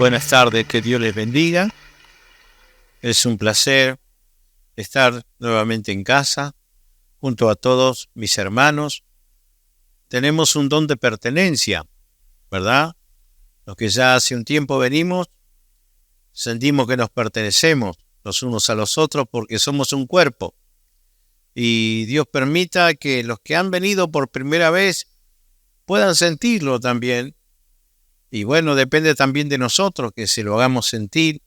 Buenas tardes, que Dios les bendiga. Es un placer estar nuevamente en casa, junto a todos mis hermanos. Tenemos un don de pertenencia, ¿verdad? Los que ya hace un tiempo venimos, sentimos que nos pertenecemos los unos a los otros porque somos un cuerpo. Y Dios permita que los que han venido por primera vez puedan sentirlo también. Y bueno, depende también de nosotros que se lo hagamos sentir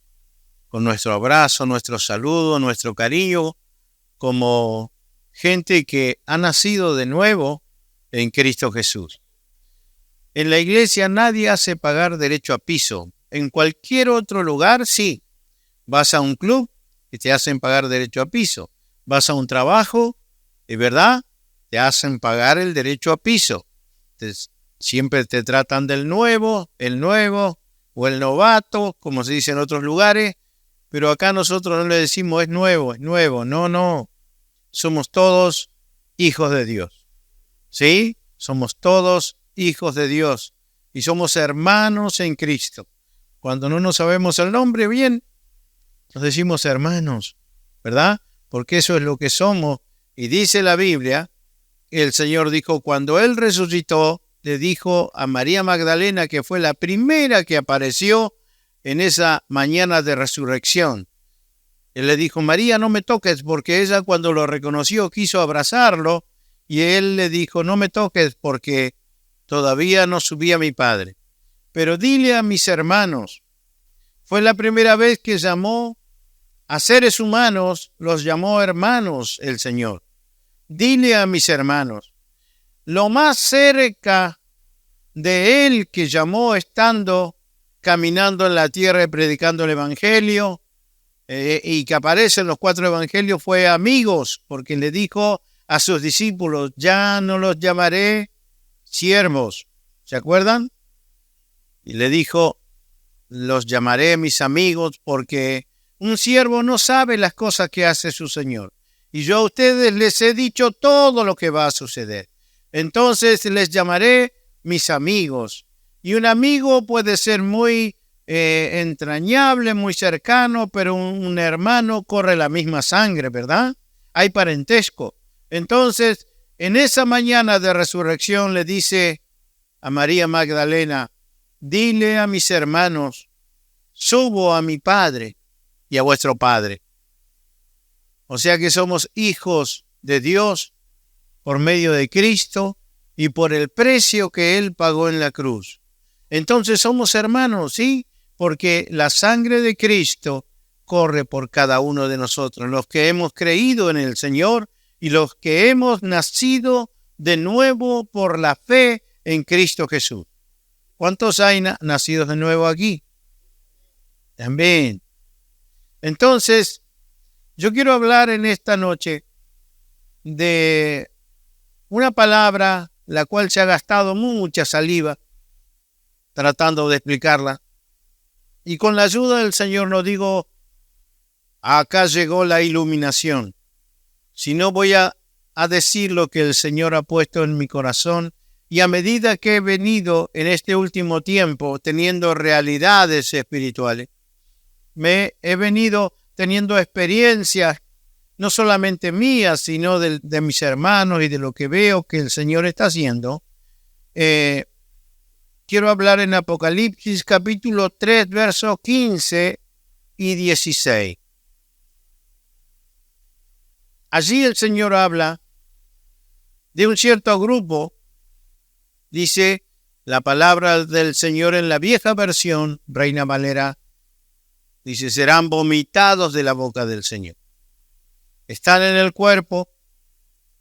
con nuestro abrazo, nuestro saludo, nuestro cariño, como gente que ha nacido de nuevo en Cristo Jesús. En la iglesia nadie hace pagar derecho a piso. En cualquier otro lugar, sí. Vas a un club y te hacen pagar derecho a piso. Vas a un trabajo, ¿es verdad? Te hacen pagar el derecho a piso. Siempre te tratan del nuevo, el nuevo o el novato, como se dice en otros lugares, pero acá nosotros no le decimos es nuevo, no. Somos todos hijos de Dios, ¿sí? Somos todos hijos de Dios y somos hermanos en Cristo. Cuando no nos sabemos el nombre bien, nos decimos hermanos, ¿verdad? Porque eso es lo que somos. Y dice la Biblia, el Señor dijo, cuando Él resucitó, le dijo a María Magdalena, que fue la primera que apareció en esa mañana de resurrección. Él le dijo, María, no me toques, porque ella cuando lo reconoció quiso abrazarlo, y él le dijo, no me toques, porque todavía no subí a mi Padre. Pero dile a mis hermanos, fue la primera vez que llamó a seres humanos, los llamó hermanos el Señor. Dile a mis hermanos, lo más cerca de Él que llamó estando caminando en la tierra y predicando el Evangelio, y que aparece en los 4 Evangelios, fue amigos, porque le dijo a sus discípulos, ya no los llamaré siervos, ¿se acuerdan? Y le dijo, los llamaré mis amigos, porque un siervo no sabe las cosas que hace su Señor. Y yo a ustedes les he dicho todo lo que va a suceder. Entonces les llamaré mis amigos. Y un amigo puede ser muy entrañable, muy cercano, pero un hermano corre la misma sangre, ¿verdad? Hay parentesco. Entonces, en esa mañana de resurrección le dice a María Magdalena, dile a mis hermanos, subo a mi Padre y a vuestro Padre. O sea que somos hijos de Dios por medio de Cristo y por el precio que Él pagó en la cruz. Entonces somos hermanos, ¿sí? Porque la sangre de Cristo corre por cada uno de nosotros, los que hemos creído en el Señor y los que hemos nacido de nuevo por la fe en Cristo Jesús. ¿Cuántos hay nacidos de nuevo aquí? También. Entonces, yo quiero hablar en esta noche de una palabra la cual se ha gastado mucha saliva tratando de explicarla. Y con la ayuda del Señor no digo, acá llegó la iluminación, sino voy a decir lo que el Señor ha puesto en mi corazón. Y a medida que he venido en este último tiempo teniendo realidades espirituales, he venido teniendo experiencias, no solamente mías, sino de mis hermanos y de lo que veo que el Señor está haciendo. Quiero hablar en Apocalipsis capítulo 3, versos 15 y 16. Allí el Señor habla de un cierto grupo. Dice la palabra del Señor en la vieja versión, Reina Valera, dice, serán vomitados de la boca del Señor. Están en el cuerpo,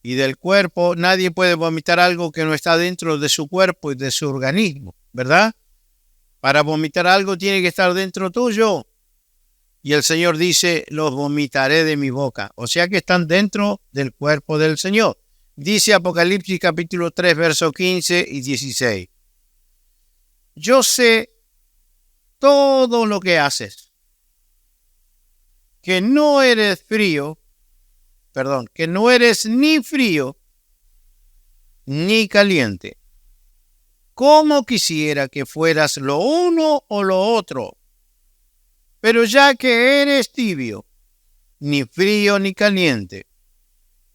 y del cuerpo nadie puede vomitar algo que no está dentro de su cuerpo y de su organismo, ¿verdad? Para vomitar algo tiene que estar dentro tuyo. Y el Señor dice, los vomitaré de mi boca. O sea que están dentro del cuerpo del Señor. Dice Apocalipsis capítulo 3, versos 15 y 16. Yo sé todo lo que haces, que no eres ni frío ni caliente. ¿Cómo quisiera que fueras lo uno o lo otro? Pero ya que eres tibio, ni frío ni caliente,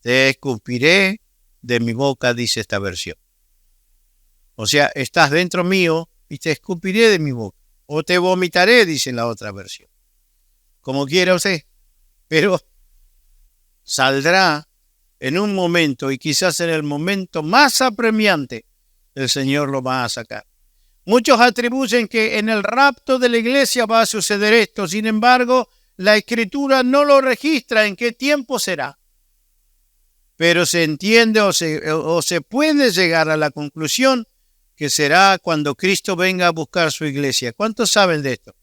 te escupiré de mi boca, dice esta versión. O sea, estás dentro mío y te escupiré de mi boca. O te vomitaré, dice la otra versión. Como quiera usted. Pero saldrá en un momento, y quizás en el momento más apremiante, el Señor lo va a sacar. Muchos atribuyen que en el rapto de la iglesia va a suceder esto. Sin embargo, la Escritura no lo registra en qué tiempo será. Pero se entiende o se puede llegar a la conclusión que será cuando Cristo venga a buscar su iglesia. ¿Cuántos saben de esto?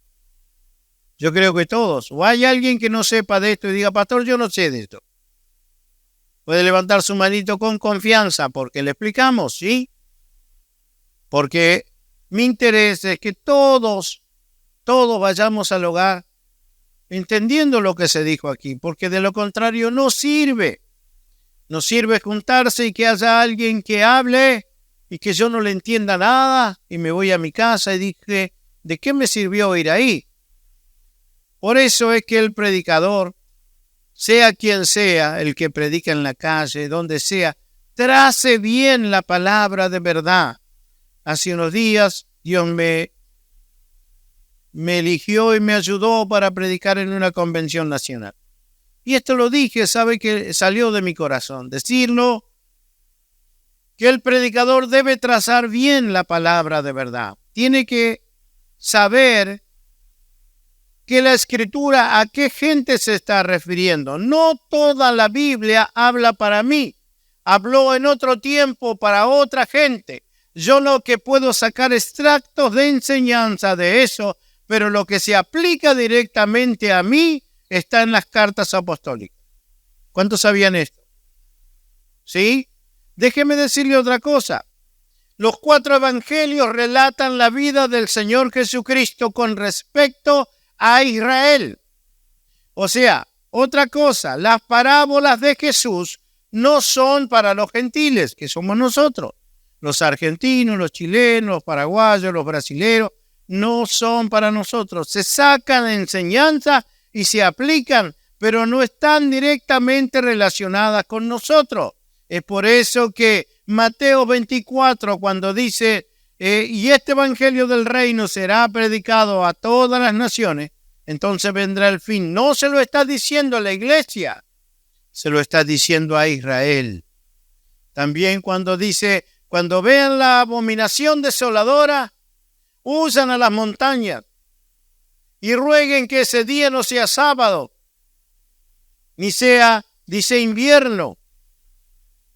Yo creo que todos. ¿O hay alguien que no sepa de esto y diga, pastor, yo no sé de esto? Puede levantar su manito con confianza porque le explicamos, ¿sí? Porque mi interés es que todos vayamos al hogar entendiendo lo que se dijo aquí, porque de lo contrario no sirve. No sirve juntarse y que haya alguien que hable y que yo no le entienda nada y me voy a mi casa y dije, ¿de qué me sirvió ir ahí? Por eso es que el predicador, sea quien sea, el que predica en la calle, donde sea, trace bien la palabra de verdad. Hace unos días Dios me eligió y me ayudó para predicar en una convención nacional. Y esto lo dije, sabe que salió de mi corazón. Decirlo, que el predicador debe trazar bien la palabra de verdad. Tiene que saber que la Escritura a qué gente se está refiriendo. No toda la Biblia habla para mí. Habló en otro tiempo para otra gente. Yo lo que puedo sacar extractos de enseñanza de eso, pero lo que se aplica directamente a mí está en las cartas apostólicas. ¿Cuántos sabían esto? ¿Sí? Déjeme decirle otra cosa. Los 4 evangelios relatan la vida del Señor Jesucristo con respecto a Israel. O sea, otra cosa, las parábolas de Jesús no son para los gentiles, que somos nosotros. Los argentinos, los chilenos, los paraguayos, los brasileños, no son para nosotros. Se sacan enseñanza y se aplican, pero no están directamente relacionadas con nosotros. Es por eso que Mateo 24, cuando dice, y este evangelio del reino será predicado a todas las naciones, entonces vendrá el fin. No se lo está diciendo a la iglesia, se lo está diciendo a Israel. También cuando dice, cuando vean la abominación desoladora, huyan a las montañas y rueguen que ese día no sea sábado, ni sea, dice, invierno.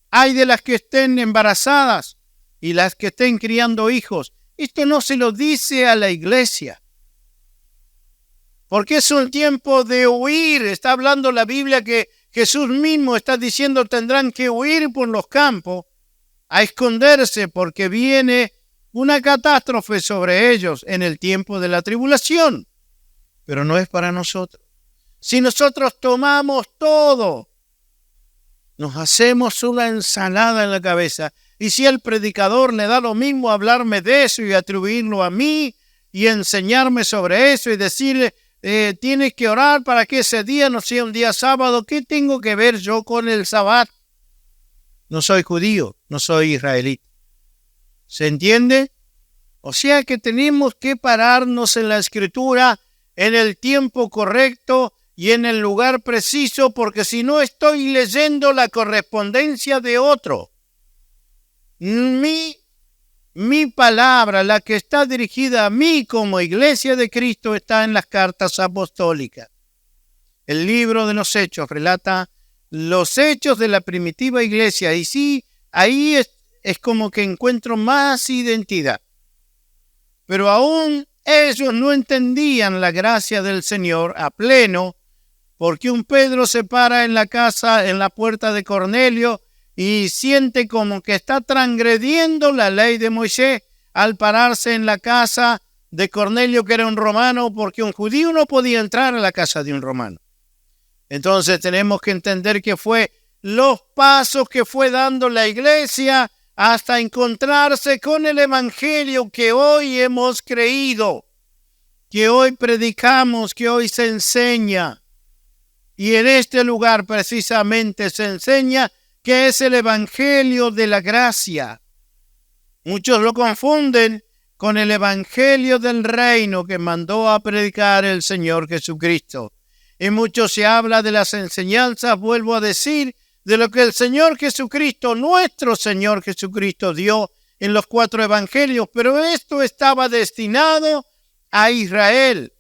Hay de las que estén embarazadas y las que estén criando hijos. Esto no se lo dice a la iglesia, porque es un tiempo de huir. Está hablando la Biblia que Jesús mismo está diciendo tendrán que huir por los campos, a esconderse porque viene una catástrofe sobre ellos en el tiempo de la tribulación. Pero no es para nosotros. Si nosotros tomamos todo, nos hacemos una ensalada en la cabeza. Y si el predicador le da lo mismo hablarme de eso y atribuirlo a mí y enseñarme sobre eso y decirle, tienes que orar para que ese día no sea un día sábado, ¿qué tengo que ver yo con el sabbat? No soy judío, no soy israelita. ¿Se entiende? O sea que tenemos que pararnos en la Escritura en el tiempo correcto y en el lugar preciso, porque si no estoy leyendo la correspondencia de otro. Mi palabra, la que está dirigida a mí como iglesia de Cristo, está en las cartas apostólicas. El libro de los Hechos relata los hechos de la primitiva iglesia y sí, ahí es como que encuentro más identidad. Pero aún ellos no entendían la gracia del Señor a pleno, porque un Pedro se para en la casa, en la puerta de Cornelio, y siente como que está transgrediendo la ley de Moisés al pararse en la casa de Cornelio, que era un romano, porque un judío no podía entrar a la casa de un romano. Entonces tenemos que entender que fue los pasos que fue dando la iglesia hasta encontrarse con el evangelio que hoy hemos creído. que hoy predicamos, que hoy se enseña. Y en este lugar precisamente se enseña que es el evangelio de la gracia. Muchos lo confunden con el evangelio del reino que mandó a predicar el Señor Jesucristo. Y mucho se habla de las enseñanzas, vuelvo a decir, de lo que el Señor Jesucristo, nuestro Señor Jesucristo, dio en los 4 evangelios, pero esto estaba destinado a Israel.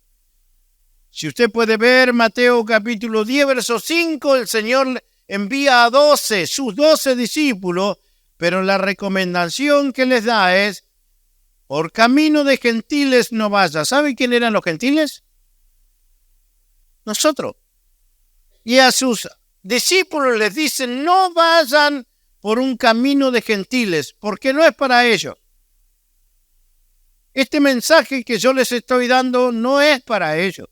Si usted puede ver Mateo capítulo 10, verso 5, el Señor envía a 12, sus 12 discípulos, pero la recomendación que les da es, por camino de gentiles no vayas. ¿Sabe quién eran los gentiles? Nosotros. Y a sus discípulos les dicen, no vayan por un camino de gentiles, porque no es para ellos. Este mensaje que yo les estoy dando no es para ellos.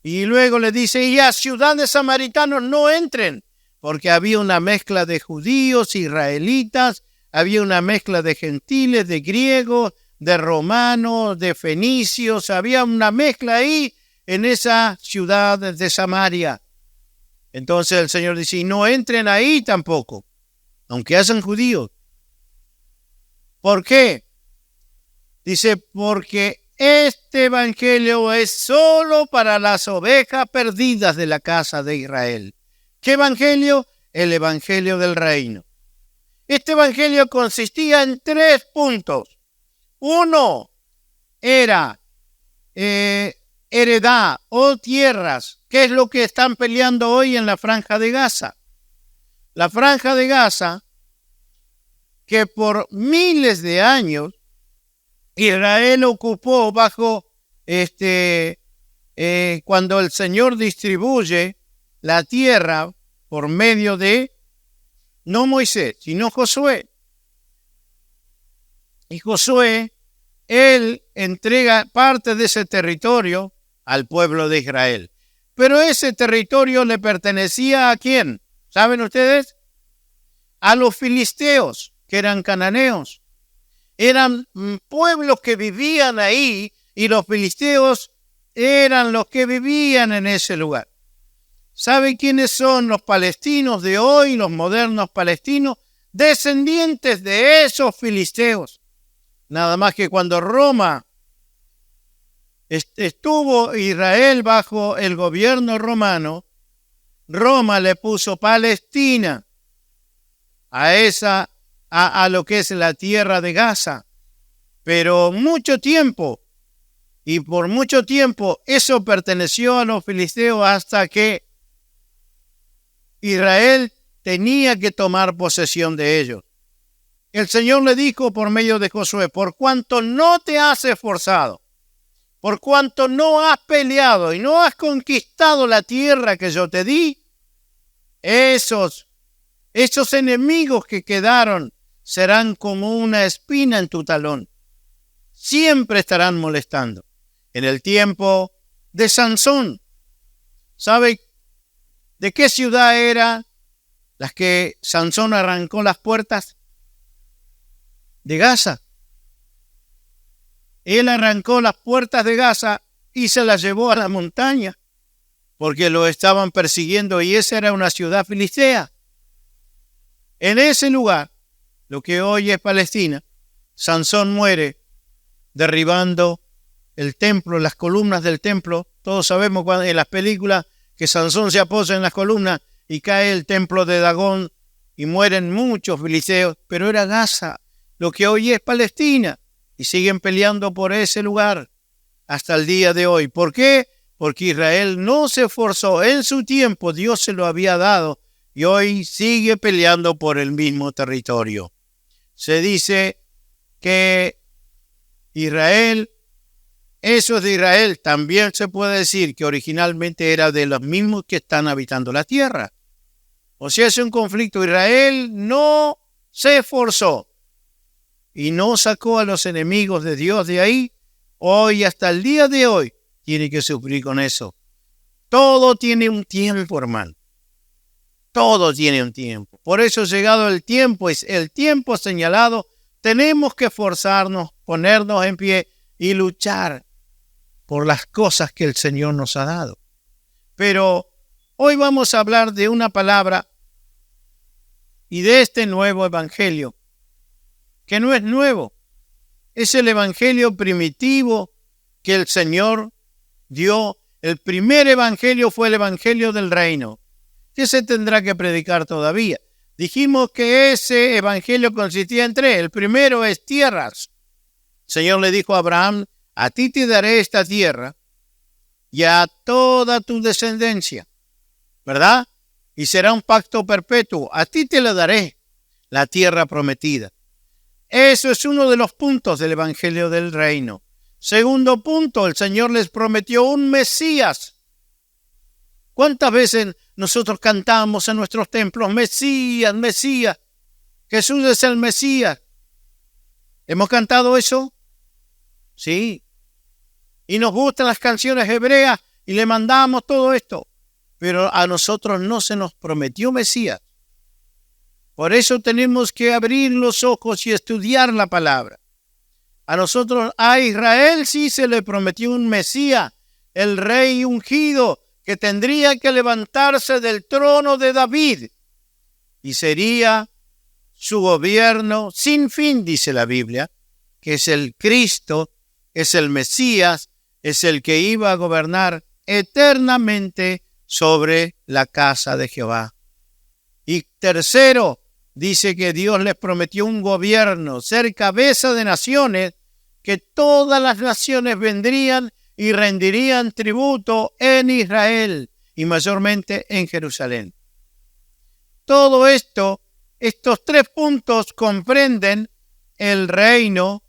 Y luego les dice, y a ciudades samaritanos no entren, porque había una mezcla de judíos, israelitas, había una mezcla de gentiles, de griegos, de romanos, de fenicios, había una mezcla ahí en esa ciudad de Samaria. Entonces el Señor dice, y no entren ahí tampoco, aunque hayan judíos. ¿Por qué? Dice, porque este evangelio es solo para las ovejas perdidas de la casa de Israel. ¿Qué evangelio? El evangelio del reino. Este evangelio consistía en 3 puntos. Uno era heredad o tierras. ¿Qué es lo que están peleando hoy en la Franja de Gaza? La Franja de Gaza, que por miles de años Israel ocupó bajo cuando el Señor distribuye la tierra por medio de no Moisés, sino Josué. Y Josué, él entrega parte de ese territorio al pueblo de Israel. Pero ese territorio le pertenecía ¿a quién? ¿Saben ustedes? A los filisteos, que eran cananeos. Eran pueblos que vivían ahí y los filisteos eran los que vivían en ese lugar. ¿Saben quiénes son los palestinos de hoy, los modernos palestinos? Descendientes de esos filisteos. Nada más que cuando Roma estuvo Israel bajo el gobierno romano, Roma le puso Palestina a lo que es la tierra de Gaza. Pero mucho tiempo, y por mucho tiempo, eso perteneció a los filisteos hasta que Israel tenía que tomar posesión de ellos. El Señor le dijo por medio de Josué, por cuanto no te has esforzado, por cuanto no has peleado y no has conquistado la tierra que yo te di, esos enemigos que quedaron serán como una espina en tu talón. Siempre estarán molestando. En el tiempo de Sansón, ¿sabe de qué ciudad era las que Sansón arrancó las puertas? De Gaza. Él arrancó las puertas de Gaza y se las llevó a la montaña porque lo estaban persiguiendo y esa era una ciudad filistea. En ese lugar, lo que hoy es Palestina, Sansón muere derribando el templo, las columnas del templo. Todos sabemos en las películas que Sansón se apoya en las columnas y cae el templo de Dagón y mueren muchos filisteos, pero era Gaza, lo que hoy es Palestina, y siguen peleando por ese lugar hasta el día de hoy. ¿Por qué? Porque Israel no se esforzó. En su tiempo Dios se lo había dado y hoy sigue peleando por el mismo territorio. Se dice que Israel, eso es de Israel. También se puede decir que originalmente era de los mismos que están habitando la tierra. O sea, es un conflicto. Israel no se esforzó y no sacó a los enemigos de Dios de ahí. Hoy, hasta el día de hoy, tiene que sufrir con eso. Todo tiene un tiempo, hermano. Todo tiene un tiempo. Por eso, llegado el tiempo, es el tiempo señalado, tenemos que esforzarnos, ponernos en pie y luchar por las cosas que el Señor nos ha dado. Pero hoy vamos a hablar de una palabra y de este nuevo evangelio, que no es nuevo, es el evangelio primitivo que el Señor dio. El primer evangelio fue el evangelio del reino, que se tendrá que predicar todavía. Dijimos que ese evangelio consistía en tres. El primero es tierras. El Señor le dijo a Abraham: a ti te daré esta tierra y a toda tu descendencia, ¿verdad? Y será un pacto perpetuo. A ti te la daré, la tierra prometida. Eso es uno de los puntos del evangelio del reino. Segundo punto, el Señor les prometió un Mesías. ¿Cuántas veces nosotros cantamos en nuestros templos: Mesías, Mesías, Jesús es el Mesías? ¿Hemos cantado eso? Sí. Y nos gustan las canciones hebreas y le mandamos todo esto. Pero a nosotros no se nos prometió Mesías. Por eso tenemos que abrir los ojos y estudiar la palabra. A nosotros, a Israel sí se le prometió un Mesías, el rey ungido, que tendría que levantarse del trono de David y sería su gobierno sin fin, dice la Biblia, que es el Cristo, es el Mesías, es el que iba a gobernar eternamente sobre la casa de Jehová. Y tercero, dice que Dios les prometió un gobierno, ser cabeza de naciones, que todas las naciones vendrían y rendirían tributo en Israel y mayormente en Jerusalén. Todo esto, estos tres puntos comprenden el reino,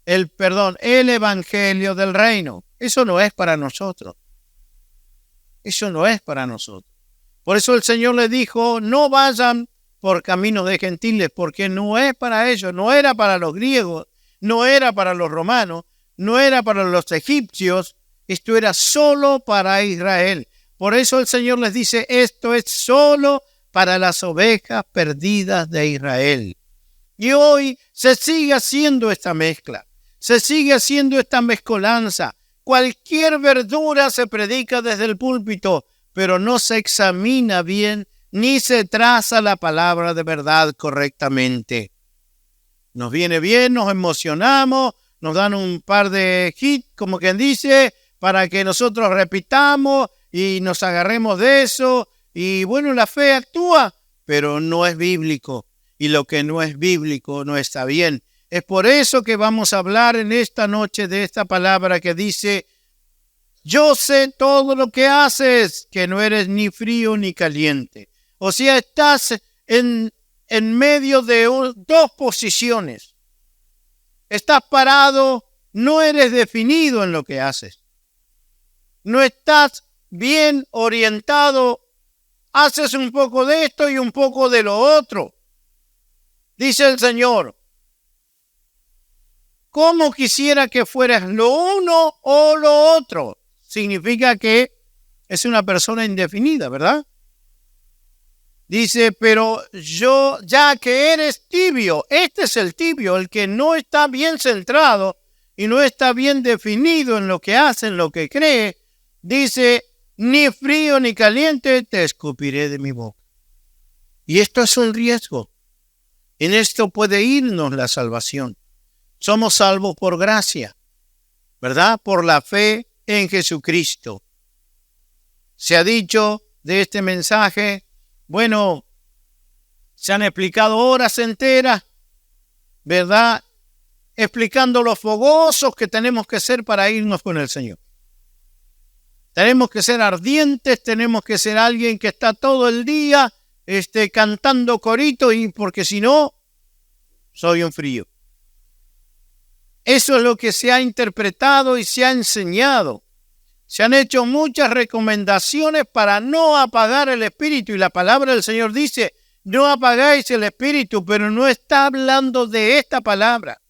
el evangelio del reino. Eso no es para nosotros. Eso no es para nosotros. Por eso el Señor les dijo: no vayan por caminos de gentiles, porque no es para ellos, no era para los griegos, no era para los romanos, no era para los egipcios, esto era solo para Israel. Por eso el Señor les dice: esto es solo para las ovejas perdidas de Israel. Y hoy se sigue haciendo esta mezcla, se sigue haciendo esta mezcolanza. Cualquier verdura se predica desde el púlpito, pero no se examina bien ni se traza la palabra de verdad correctamente. Nos viene bien, nos emocionamos, nos dan un par de hits, como quien dice, para que nosotros repitamos y nos agarremos de eso. Y bueno, la fe actúa, pero no es bíblico. Y lo que no es bíblico no está bien. Es por eso que vamos a hablar en esta noche de esta palabra que dice: yo sé todo lo que haces, que no eres ni frío ni caliente. O sea, estás en medio de dos posiciones. Estás parado, no eres definido en lo que haces. No estás bien orientado, haces un poco de esto y un poco de lo otro. Dice el Señor: ¿cómo quisiera que fueras lo uno o lo otro? Significa que es una persona indefinida, ¿verdad? Dice: pero yo, ya que eres tibio, este es el tibio, el que no está bien centrado y no está bien definido en lo que hace, en lo que cree. Dice: ni frío ni caliente te escupiré de mi boca. Y esto es un riesgo. En esto puede irnos la salvación. Somos salvos por gracia, ¿verdad? Por la fe en Jesucristo. Se ha dicho de este mensaje, bueno, se han explicado horas enteras, ¿verdad? Explicando los fogosos que tenemos que ser para irnos con el Señor. Tenemos que ser ardientes, tenemos que ser alguien que está todo el día cantando coritos, y porque si no, soy un frío. Eso es lo que se ha interpretado y se ha enseñado. Se han hecho muchas recomendaciones para no apagar el espíritu, y la palabra del Señor dice: no apagáis el espíritu, pero no está hablando de esta palabra.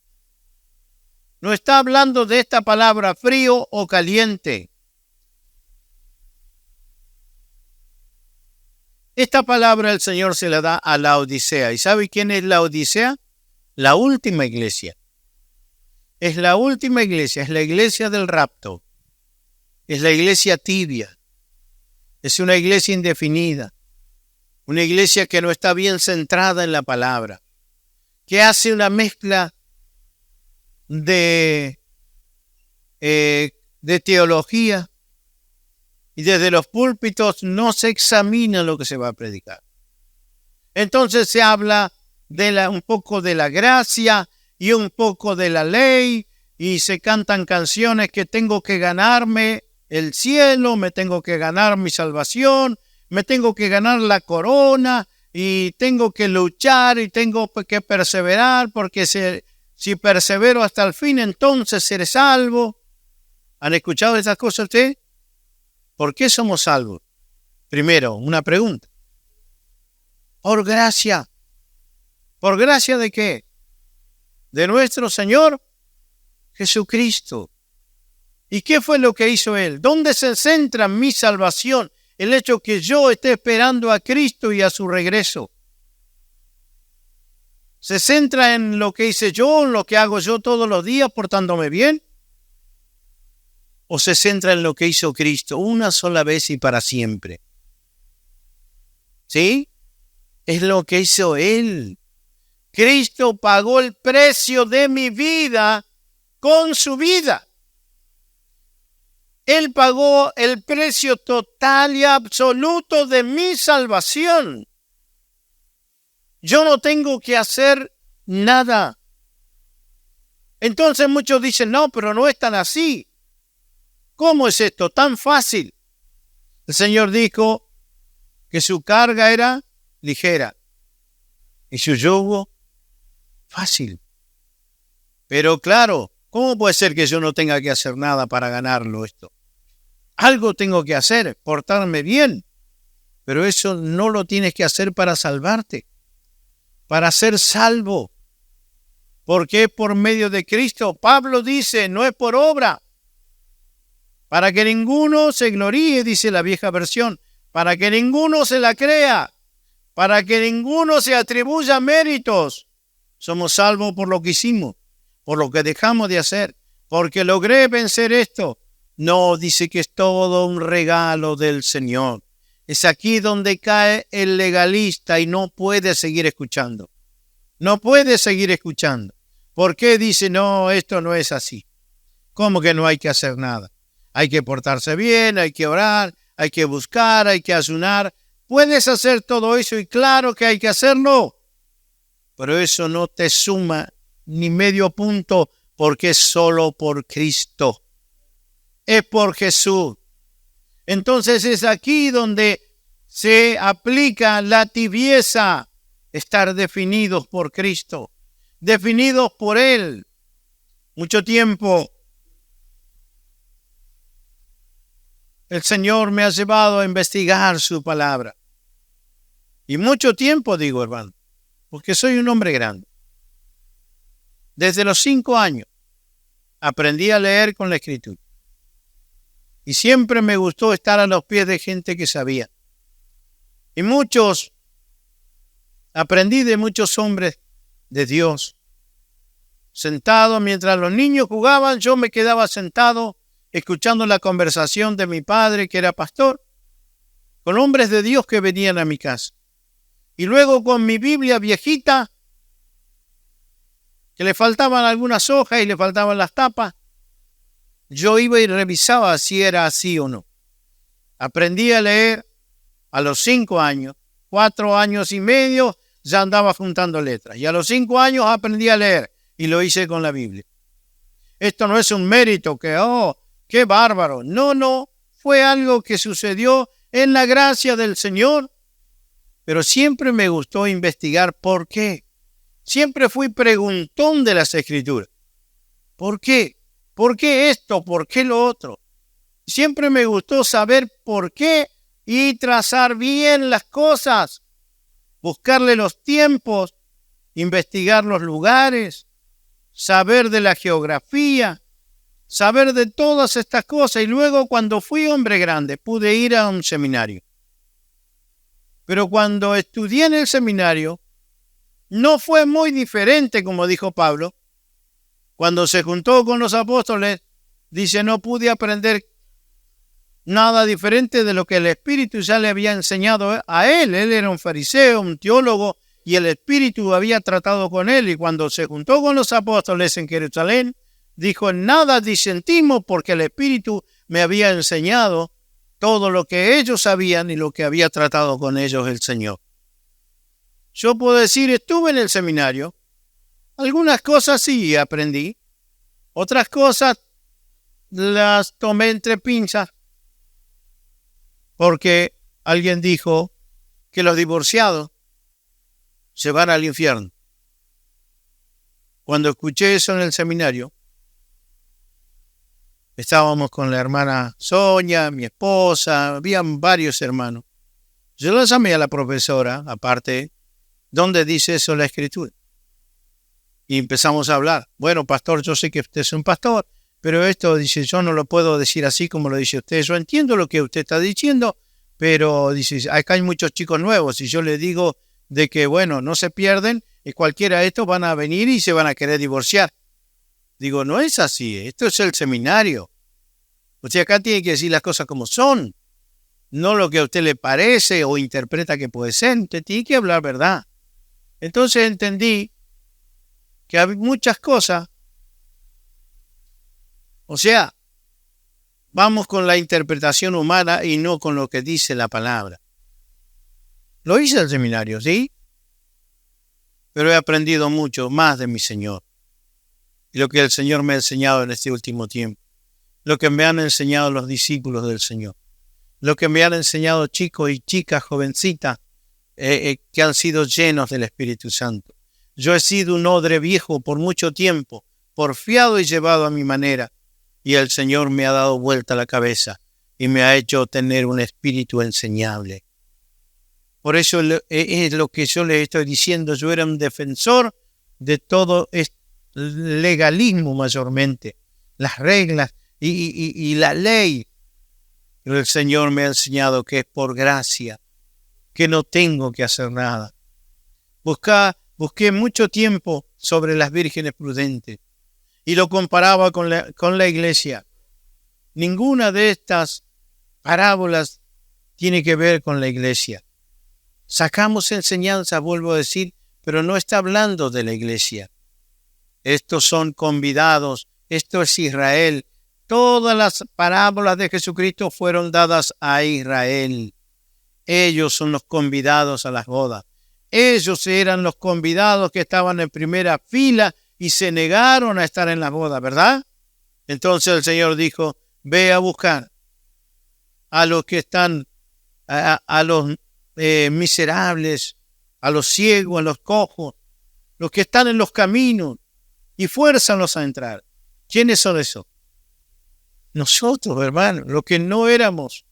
No está hablando de esta palabra frío o caliente. Esta palabra el Señor se la da a Laodicea. ¿Y sabe quién es Laodicea? La última iglesia. Es la última iglesia, es la iglesia del rapto. es la iglesia tibia. Es una iglesia indefinida. Una iglesia que no está bien centrada en la palabra. Que hace una mezcla de teología. Y desde los púlpitos no se examina lo que se va a predicar. Entonces se habla un poco de la gracia y un poco de la ley, y se cantan canciones que tengo que ganarme el cielo, me tengo que ganar mi salvación, me tengo que ganar la corona, y tengo que luchar y tengo que perseverar, porque si persevero hasta el fin, entonces seré salvo. ¿Han escuchado esas cosas ustedes? ¿Por qué somos salvos? Primero, una pregunta. Por gracia. ¿Por gracia de qué? De nuestro Señor Jesucristo. ¿Y qué fue lo que hizo Él? ¿Dónde se centra mi salvación? El hecho que yo esté esperando a Cristo y a su regreso. ¿Se centra en lo que hice yo, en lo que hago yo todos los días portándome bien? ¿O se centra en lo que hizo Cristo una sola vez y para siempre? ¿Sí? Es lo que hizo Él. Cristo pagó el precio de mi vida con su vida. Él pagó el precio total y absoluto de mi salvación. Yo no tengo que hacer nada. Entonces muchos dicen, no, pero no es tan así. ¿Cómo es esto? Tan fácil. El Señor dijo que su carga era ligera y su yugo fácil. Pero claro, ¿cómo puede ser que yo no tenga que hacer nada para ganarlo esto? Algo tengo que hacer, portarme bien. Pero eso no lo tienes que hacer para salvarte, para ser salvo. Porque es por medio de Cristo. Pablo dice, no es por obra. Para que ninguno se gloríe, dice la vieja versión. Para que ninguno se la crea. Para que ninguno se atribuya méritos. Somos salvos por lo que hicimos, por lo que dejamos de hacer, porque logré vencer esto. No, dice que es todo un regalo del Señor. Es aquí donde cae el legalista y no puede seguir escuchando. No puede seguir escuchando. ¿Por qué dice, no, esto no es así? ¿Cómo que no hay que hacer nada? Hay que portarse bien, hay que orar, hay que buscar, hay que ayunar. Puedes hacer todo eso y claro que hay que hacerlo. Pero eso no te suma ni medio punto porque es solo por Cristo. Es por Jesús. Entonces es aquí donde se aplica la tibieza, estar definidos por Cristo, definidos por Él. Mucho tiempo el Señor me ha llevado a investigar su palabra. Y mucho tiempo, digo, hermano, porque soy un hombre grande. Desde los 5 años aprendí a leer con la Escritura. Y siempre me gustó estar a los pies de gente que sabía. Y aprendí de muchos hombres de Dios. Sentado mientras los niños jugaban, yo me quedaba sentado escuchando la conversación de mi padre, que era pastor, con hombres de Dios que venían a mi casa. Y luego con mi Biblia viejita, que le faltaban algunas hojas y le faltaban las tapas, yo iba y revisaba si era así o no. Aprendí a leer a los 5 años, 4 años y medio ya andaba juntando letras. Y a los 5 años aprendí a leer y lo hice con la Biblia. Esto no es un mérito que, qué bárbaro. No, fue algo que sucedió en la gracia del Señor. Pero siempre me gustó investigar por qué. Siempre fui preguntón de las Escrituras. ¿Por qué? ¿Por qué esto? ¿Por qué lo otro? Siempre me gustó saber por qué y trazar bien las cosas. Buscarle los tiempos, investigar los lugares, saber de la geografía, saber de todas estas cosas. Y luego, cuando fui hombre grande, pude ir a un seminario. Pero cuando estudié en el seminario, no fue muy diferente, como dijo Pablo. Cuando se juntó con los apóstoles, dice, no pude aprender nada diferente de lo que el Espíritu ya le había enseñado a él. Él era un fariseo, un teólogo, y el Espíritu había tratado con él. Y cuando se juntó con los apóstoles en Jerusalén, dijo: en nada disentimos, porque el Espíritu me había enseñado todo lo que ellos sabían y lo que había tratado con ellos el Señor. Yo puedo decir, estuve en el seminario. Algunas cosas sí aprendí. Otras cosas las tomé entre pinzas, porque alguien dijo que los divorciados se van al infierno. Cuando escuché eso en el seminario, estábamos con la hermana Sonia, mi esposa, habían varios hermanos. Yo la llamé a la profesora, aparte, ¿dónde dice eso la Escritura? Y empezamos a hablar. Bueno, pastor, yo sé que usted es un pastor, pero esto, dice, yo no lo puedo decir así como lo dice usted. Yo entiendo lo que usted está diciendo, pero dice, acá hay muchos chicos nuevos y yo le digo de que, bueno, no se pierden y cualquiera de estos van a venir y se van a querer divorciar. Digo, no es así, esto es el seminario. Usted acá tiene que decir las cosas como son, no lo que a usted le parece o interpreta que puede ser. Usted tiene que hablar verdad. Entonces entendí que hay muchas cosas, o sea, vamos con la interpretación humana y no con lo que dice la palabra. Lo hice el seminario, ¿sí? Pero he aprendido mucho más de mi Señor. Y lo que el Señor me ha enseñado en este último tiempo. Lo que me han enseñado los discípulos del Señor. Lo que me han enseñado chicos y chicas, jovencitas, que han sido llenos del Espíritu Santo. Yo he sido un odre viejo por mucho tiempo, porfiado y llevado a mi manera. Y el Señor me ha dado vuelta la cabeza y me ha hecho tener un espíritu enseñable. Por eso es lo que yo les estoy diciendo. Yo era un defensor de todo este legalismo mayormente, las reglas y la ley. Pero el Señor me ha enseñado que es por gracia, que no tengo que hacer nada. Busqué mucho tiempo sobre las vírgenes prudentes y lo comparaba con la iglesia. Ninguna de estas parábolas tiene que ver con la iglesia. Sacamos enseñanza, vuelvo a decir, pero no está hablando de la iglesia. Estos son convidados, esto es Israel. Todas las parábolas de Jesucristo fueron dadas a Israel. Ellos son los convidados a las bodas. Ellos eran los convidados que estaban en primera fila y se negaron a estar en la boda, ¿verdad? Entonces el Señor dijo, ve a buscar a los que están, a los miserables, a los ciegos, a los cojos, los que están en los caminos, y fuérzalos a entrar. ¿Quiénes son esos? Nosotros, hermanos, los que no éramos,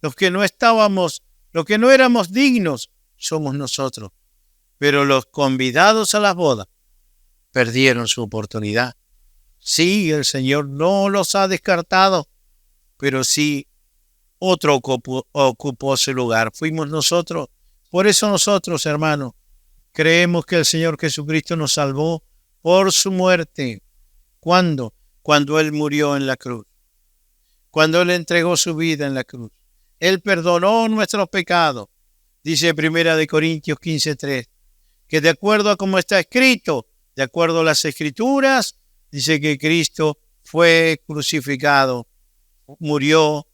los que no estábamos, los que no éramos dignos, somos nosotros. Pero los convidados a las bodas perdieron su oportunidad. Sí, el Señor no los ha descartado, pero sí otro ocupó su lugar. Fuimos nosotros. Por eso nosotros, hermanos, creemos que el Señor Jesucristo nos salvó por su muerte. ¿Cuándo? Cuando Él murió en la cruz. Cuando Él entregó su vida en la cruz. Él perdonó nuestros pecados. Dice 1 Corintios 15:3, que de acuerdo a como está escrito, de acuerdo a las Escrituras, dice que Cristo fue crucificado, murió,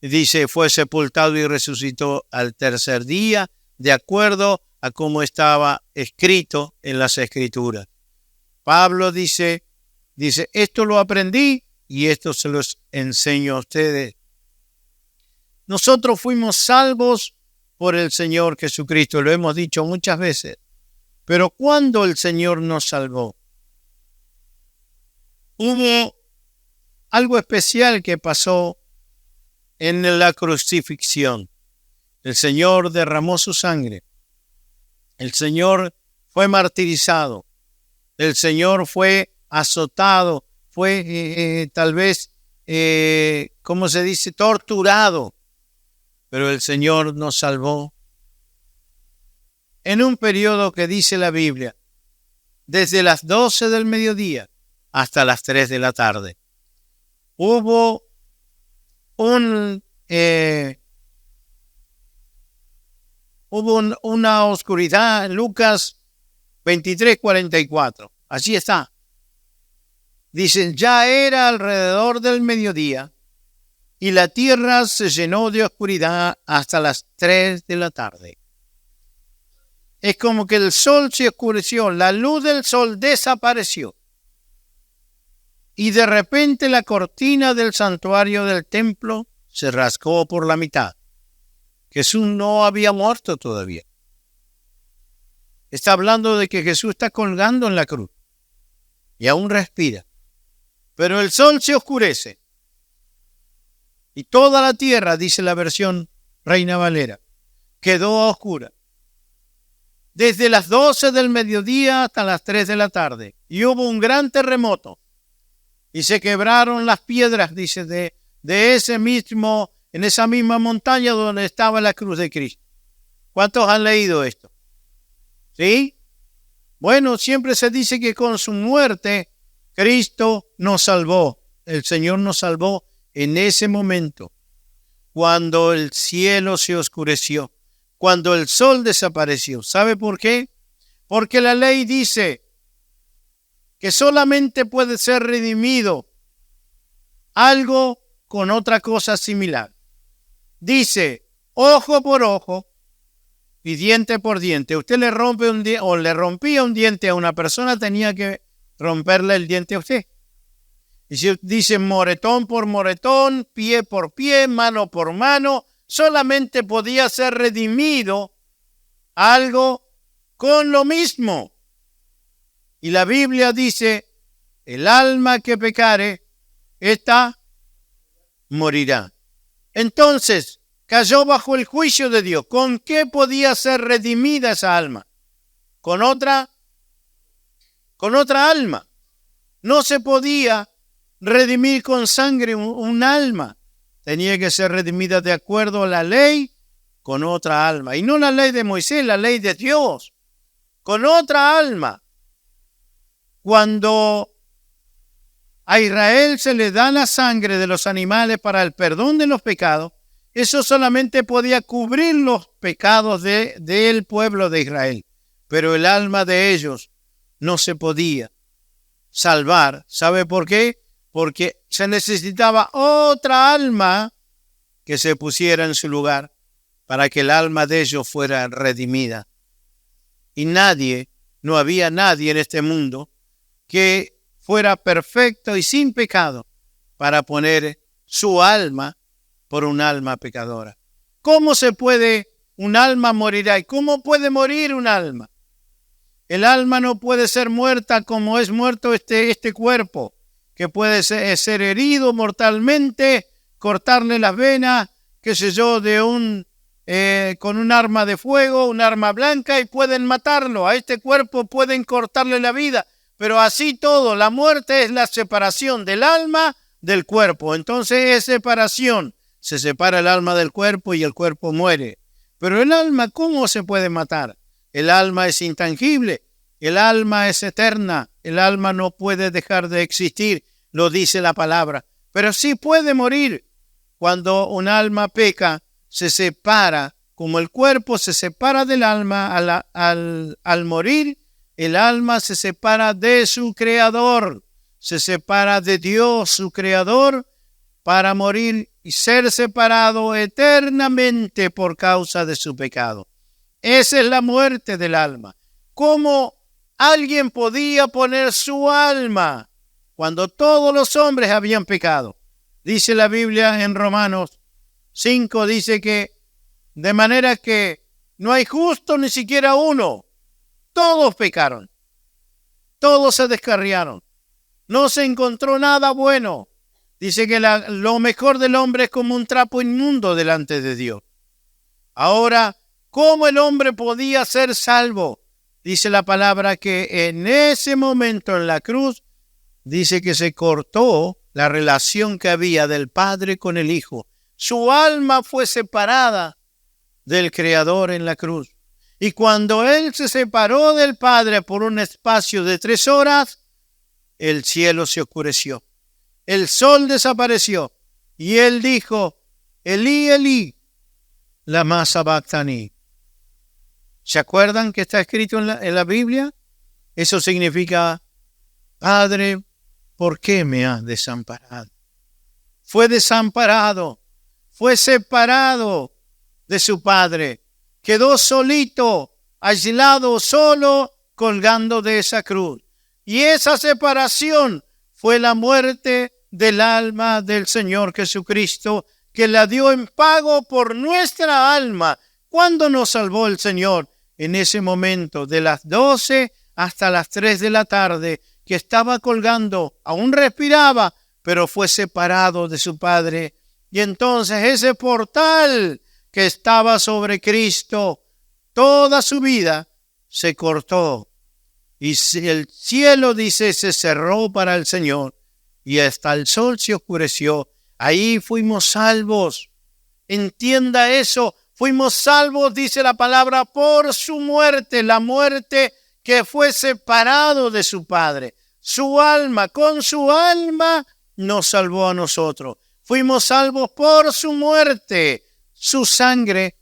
dice, fue sepultado y resucitó al tercer día, de acuerdo a como estaba escrito en las Escrituras. Pablo dice, esto lo aprendí y esto se los enseño a ustedes. Nosotros fuimos salvos por el Señor Jesucristo, lo hemos dicho muchas veces. Pero ¿cuándo el Señor nos salvó? Hubo algo especial que pasó en la crucifixión. El Señor derramó su sangre. El Señor fue martirizado. El Señor fue azotado. Fue tal vez, ¿cómo se dice? Torturado. Pero el Señor nos salvó en un periodo que dice la Biblia, desde las 12 del mediodía hasta las 3 de la tarde. Hubo un hubo una oscuridad en Lucas 23:44. Así está. Dicen, ya era alrededor del mediodía y la tierra se llenó de oscuridad hasta las 3 de la tarde. Es como que el sol se oscureció, la luz del sol desapareció. Y de repente la cortina del santuario del templo se rasgó por la mitad. Jesús no había muerto todavía. Está hablando de que Jesús está colgando en la cruz y aún respira. Pero el sol se oscurece y toda la tierra, dice la versión Reina Valera, quedó a oscura. Desde las 12 del mediodía hasta las 3 de la tarde. Y hubo un gran terremoto. Y se quebraron las piedras, dice, de ese mismo, en esa misma montaña donde estaba la cruz de Cristo. ¿Cuántos han leído esto? ¿Sí? Bueno, siempre se dice que con su muerte Cristo nos salvó. El Señor nos salvó en ese momento, cuando el cielo se oscureció, cuando el sol desapareció. ¿Sabe por qué? Porque la ley dice que solamente puede ser redimido algo con otra cosa similar. Dice, ojo por ojo y diente por diente. Usted le rompe un diente o le rompía un diente a una persona, tenía que romperle el diente a usted. Y si dice moretón por moretón, pie por pie, mano por mano, solamente podía ser redimido algo con lo mismo. Y la Biblia dice, el alma que pecare, esta morirá. Entonces, cayó bajo el juicio de Dios. ¿Con qué podía ser redimida esa alma? Con otra alma. No se podía redimir con sangre un alma. Tenía que ser redimida de acuerdo a la ley con otra alma. Y no la ley de Moisés, la ley de Dios. Con otra alma. Cuando a Israel se le da la sangre de los animales para el perdón de los pecados, eso solamente podía cubrir los pecados del pueblo de Israel. Pero el alma de ellos no se podía salvar. ¿Sabe por qué? Porque se necesitaba otra alma que se pusiera en su lugar para que el alma de ellos fuera redimida. Y no había nadie en este mundo que fuera perfecto y sin pecado para poner su alma por un alma pecadora. ¿Cómo se puede un alma morirá? ¿Y cómo puede morir un alma? El alma no puede ser muerta como es muerto este cuerpo, que puede ser herido mortalmente, cortarle las venas, qué sé yo, con un arma de fuego, un arma blanca, y pueden matarlo. A este cuerpo pueden cortarle la vida, pero así todo, la muerte es la separación del alma del cuerpo. Entonces es separación, se separa el alma del cuerpo y el cuerpo muere. Pero el alma, ¿cómo se puede matar? El alma es intangible, el alma es eterna, el alma no puede dejar de existir, lo dice la palabra, pero sí puede morir. Cuando un alma peca, se separa, como el cuerpo se separa del alma al morir, el alma se separa de su creador, se separa de Dios, su creador, para morir y ser separado eternamente por causa de su pecado. Esa es la muerte del alma. ¿Cómo alguien podía poner su alma cuando todos los hombres habían pecado? Dice la Biblia en Romanos 5, dice que de manera que no hay justo ni siquiera uno. Todos pecaron. Todos se descarriaron. No se encontró nada bueno. Dice que lo mejor del hombre es como un trapo inmundo delante de Dios. Ahora, ¿cómo el hombre podía ser salvo? Dice la palabra que en ese momento en la cruz, dice que se cortó la relación que había del Padre con el Hijo. Su alma fue separada del Creador en la cruz. Y cuando Él se separó del Padre por un espacio de 3 horas, el cielo se oscureció. El sol desapareció. Y Él dijo, Elí, Elí, lama sabactani. ¿Se acuerdan que está escrito en la Biblia? Eso significa, Padre, ¿por qué me has desamparado? Fue desamparado, fue separado de su Padre. Quedó solito, aislado, solo, colgando de esa cruz. Y esa separación fue la muerte del alma del Señor Jesucristo, que la dio en pago por nuestra alma. ¿Cuándo nos salvó el Señor? En ese momento, de las 12 hasta las 3 de la tarde, que estaba colgando, aún respiraba, pero fue separado de su Padre. Y entonces ese portal que estaba sobre Cristo toda su vida se cortó. Y el cielo, dice, se cerró para el Señor. Y hasta el sol se oscureció. Ahí fuimos salvos. Entienda eso. Fuimos salvos, dice la palabra, por su muerte. La muerte que fue separado de su Padre. Su alma, con su alma, nos salvó a nosotros. Fuimos salvos por su muerte. Su sangre,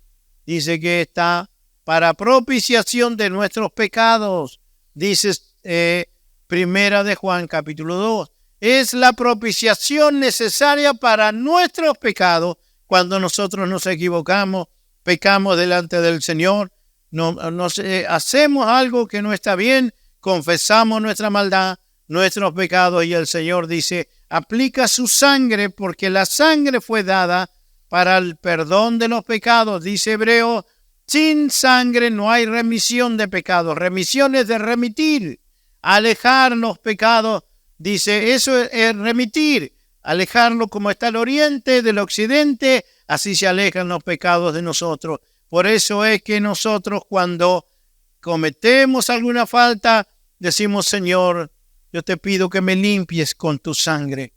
dice que está para propiciación de nuestros pecados. Dice Primera de Juan, capítulo 2. Es la propiciación necesaria para nuestros pecados cuando nosotros nos equivocamos, pecamos delante del Señor, hacemos algo que no está bien, confesamos nuestra maldad, nuestros pecados, y el Señor dice, aplica su sangre, porque la sangre fue dada para el perdón de los pecados. Dice Hebreo, sin sangre no hay remisión de pecados. Remisión es de remitir, alejar los pecados. Dice, eso es remitir, alejarlo como está el oriente del occidente, así se alejan los pecados de nosotros. Por eso es que nosotros, cuando cometemos alguna falta, decimos, Señor, yo te pido que me limpies con tu sangre.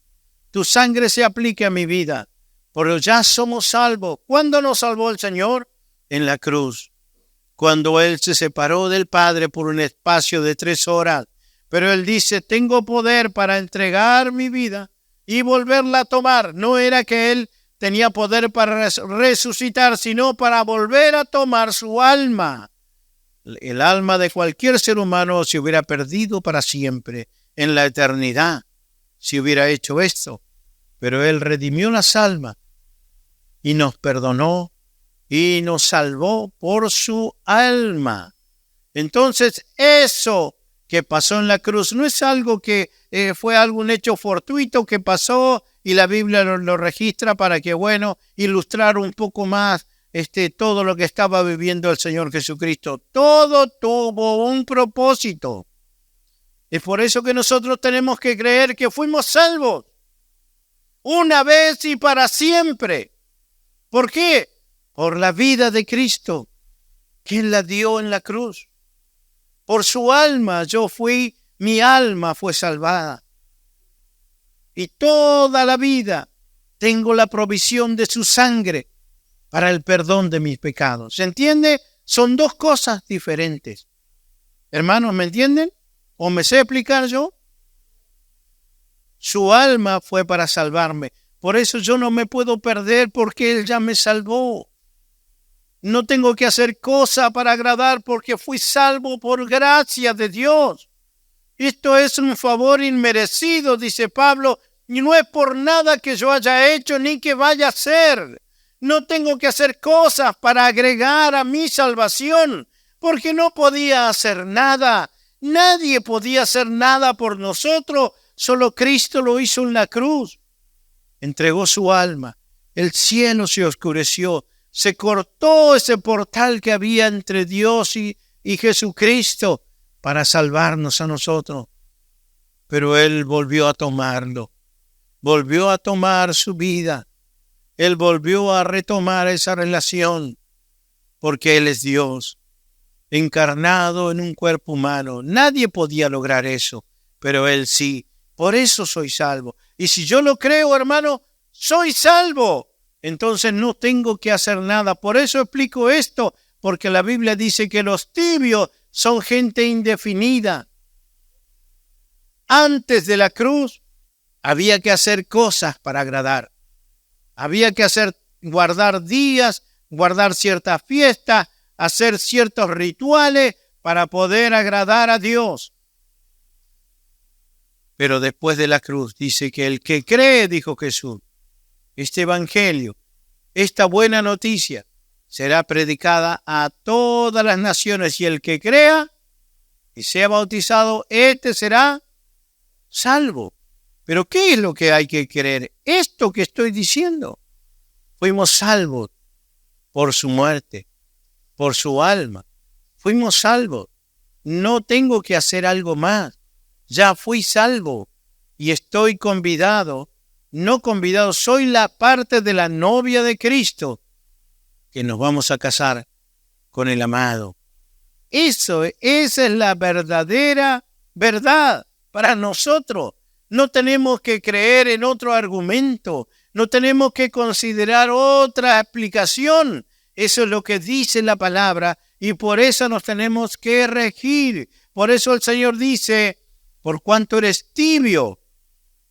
Tu sangre se aplique a mi vida, pero ya somos salvos. ¿Cuándo nos salvó el Señor? En la cruz, cuando Él se separó del Padre por un espacio de 3 horas. Pero Él dice, tengo poder para entregar mi vida y volverla a tomar. No era que Él tenía poder para resucitar, sino para volver a tomar su alma. El alma de cualquier ser humano se hubiera perdido para siempre, en la eternidad, si hubiera hecho esto. Pero Él redimió las almas y nos perdonó y nos salvó por su alma. Entonces, eso que pasó en la cruz no es algo que fue algún hecho fortuito que pasó y la Biblia lo registra para que, ilustrar un poco más todo lo que estaba viviendo el Señor Jesucristo. Todo tuvo un propósito. Es por eso que nosotros tenemos que creer que fuimos salvos una vez y para siempre. ¿Por qué? Por la vida de Cristo, que Él la dio en la cruz. Por su alma mi alma fue salvada. Y toda la vida tengo la provisión de su sangre para el perdón de mis pecados. ¿Se entiende? Son dos cosas diferentes. Hermanos, ¿me entienden? ¿O me sé explicar yo? Su alma fue para salvarme. Por eso yo no me puedo perder, porque Él ya me salvó. No tengo que hacer cosa para agradar, porque fui salvo por gracia de Dios. Esto es un favor inmerecido, dice Pablo, y no es por nada que yo haya hecho ni que vaya a hacer. No tengo que hacer cosas para agregar a mi salvación, porque no podía hacer nada. Nadie podía hacer nada por nosotros, solo Cristo lo hizo en la cruz. Entregó su alma, el cielo se oscureció, se cortó ese portal que había entre Dios y Jesucristo para salvarnos a nosotros. Pero Él volvió a tomarlo, volvió a tomar su vida. Él volvió a retomar esa relación, porque Él es Dios, encarnado en un cuerpo humano. Nadie podía lograr eso, pero Él sí. Por eso soy salvo. Y si yo lo creo, hermano, soy salvo. Entonces no tengo que hacer nada. Por eso explico esto, porque la Biblia dice que los tibios son gente indefinida. Antes de la cruz había que hacer cosas para agradar. Había que hacer guardar días, guardar ciertas fiestas, hacer ciertos rituales para poder agradar a Dios. Pero después de la cruz dice que el que cree, dijo Jesús, este evangelio, esta buena noticia, será predicada a todas las naciones, y el que crea y sea bautizado, este será salvo. Pero ¿qué es lo que hay que creer? Esto que estoy diciendo. Fuimos salvos por su muerte, por su alma. Fuimos salvos. No tengo que hacer algo más. Ya fui salvo y estoy convidado. No convidado, soy la parte de la novia de Cristo, que nos vamos a casar con el amado. Esa es la verdadera verdad para nosotros. No tenemos que creer en otro argumento, no tenemos que considerar otra explicación. Eso es lo que dice la palabra y por eso nos tenemos que regir. Por eso el Señor dice, por cuanto eres tibio,